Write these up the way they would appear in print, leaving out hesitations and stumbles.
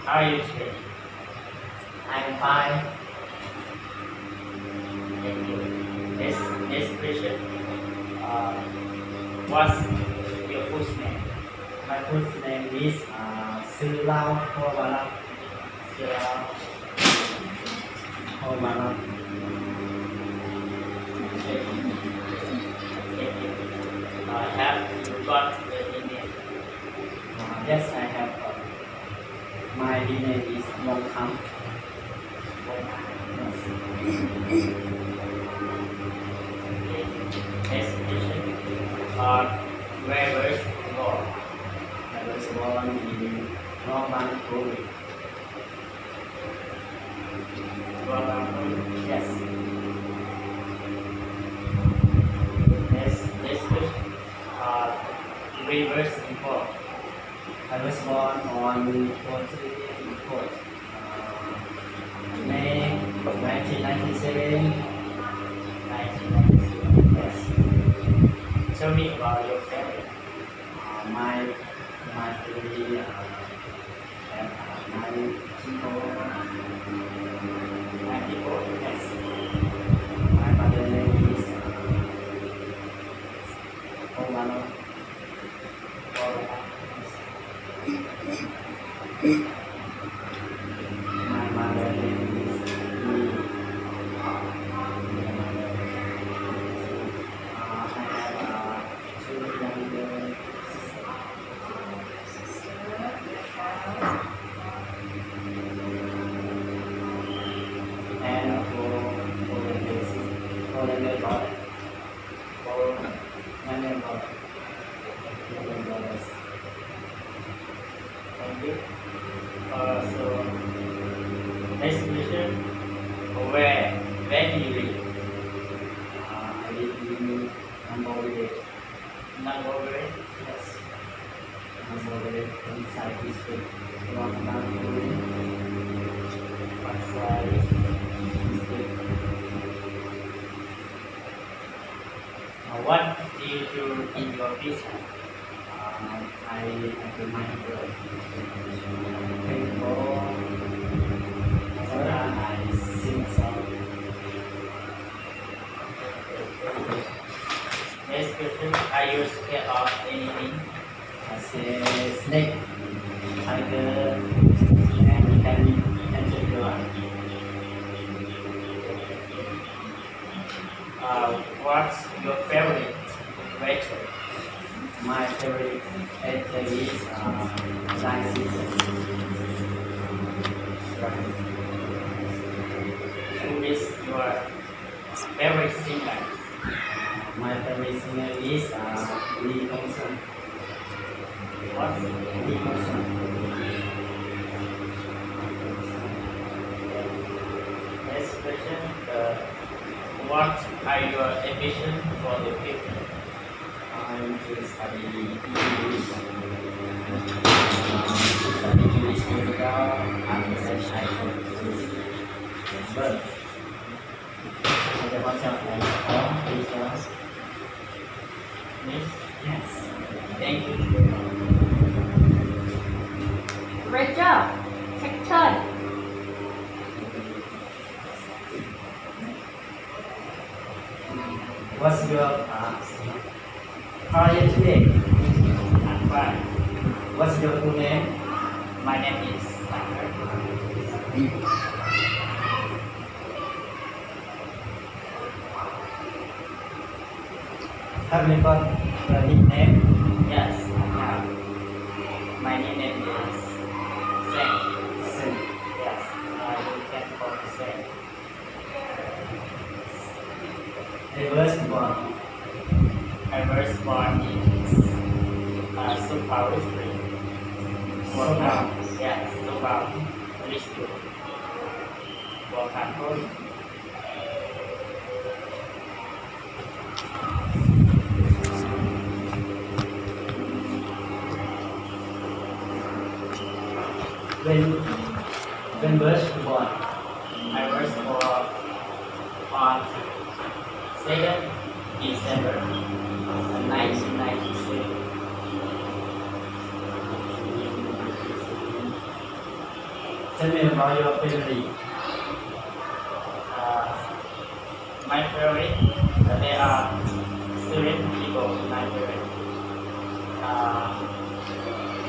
How are you today? I'm fine. Thank you. Next question. Uh, what's your first name? My first name is Sư Lao Hovarat. Sira. Hovarat. Thank you. Have you got the email? Yes, I have. My name is Long Tham. Okay. Next question. Uh, where was you born? I was born in Northern Korea. Yes, Next question. Where was you born? I was born on 4th May 1997. 1997. Yes, Tell me about your family. my family have 9 people. 94. Yes, my mother name is Omano. My mother name is Lee. I have 2 younger and four younger brother. Four younger brother. Younger brothers. Thank you. So next question. Where do you live? I live in Cambodia. Nagore. Yes, Cambodia inside district. Northern Korea Pasai. district. What do you do in your free time? I do my work. Paintball. I sing song. Next question. Are you scared of anything? I say snake, tiger, and caterpillar. What's your favorite weather? My favorite actor is dance season. Who is your favorite singer? My favorite singer is Lee Kong Sun. What? Lee Kong Sun. Next question. What are your ambitions for the future? I want to study English. Study English medical after that I go to birth. Okay, what's your name? Please. Miss? Yes. Thank you. Great job. Take turn. What's your how are you today? I'm fine. What's your full name? My name is Sanger. Have you got a nickname? Yes, I have. My name is Sen. Sin. Yes, you can call me Sen. Reverse born. I was born in Supau District. Supau. Yes, Supau District. Wakapuri. When birth born? I was born on 2nd December 1996. 1996. Tell me about your family. My favorite, there are 7 people in my family.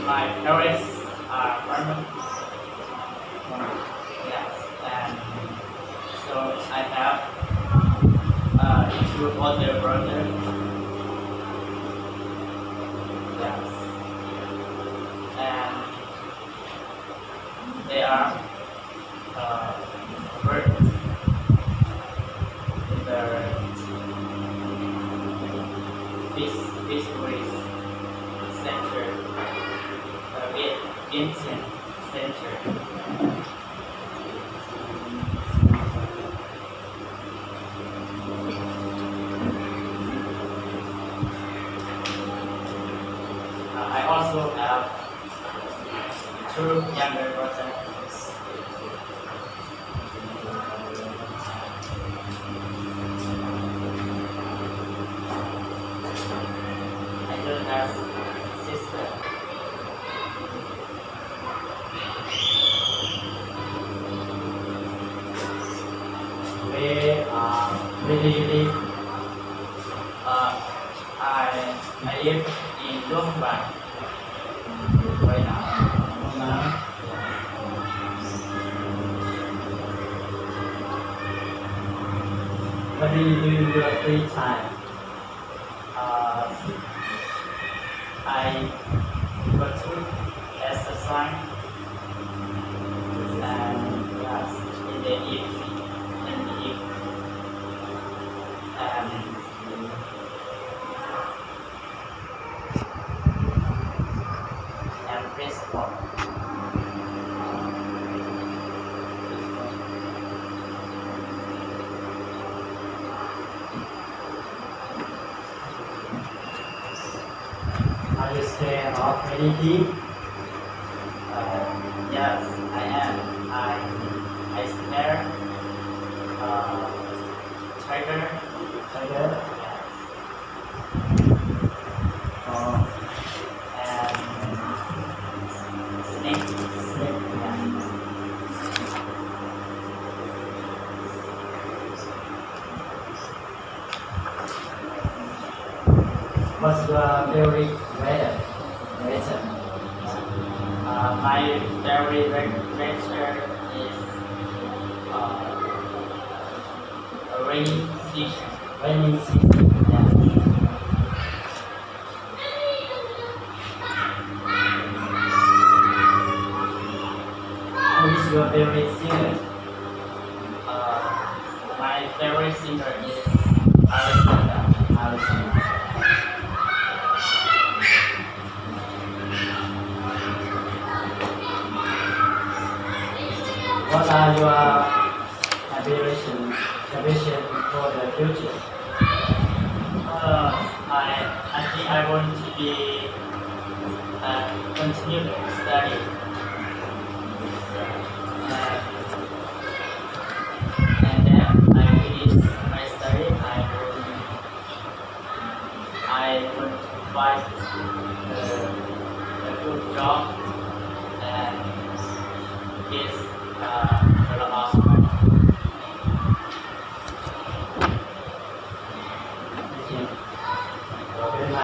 My parents are farmers. Yes, and so I have 2 older brothers. Yes, and they are worked in the fisheries center, Vientiane Center. I also have 2 younger brothers. I don't have sister. Where do you live? I live in Luang Prabang right now. What do you do in your free time? I go to exercise and yes, in the evening, and play sport. Are you scared of anything? Yes, I am. I snare tiger. Tiger? Yes. Or And snake. snake? Yeah. What's your favorite weather? My favorite venture is a rainy season. Rainy season. Yeah. Who is your favorite singer? My favorite singer is Alexander. Alison. What are your ambitions for the future? I think I want to be continue to study. And then I finish my study. I want to find a good job and get a lot of money. Thank you.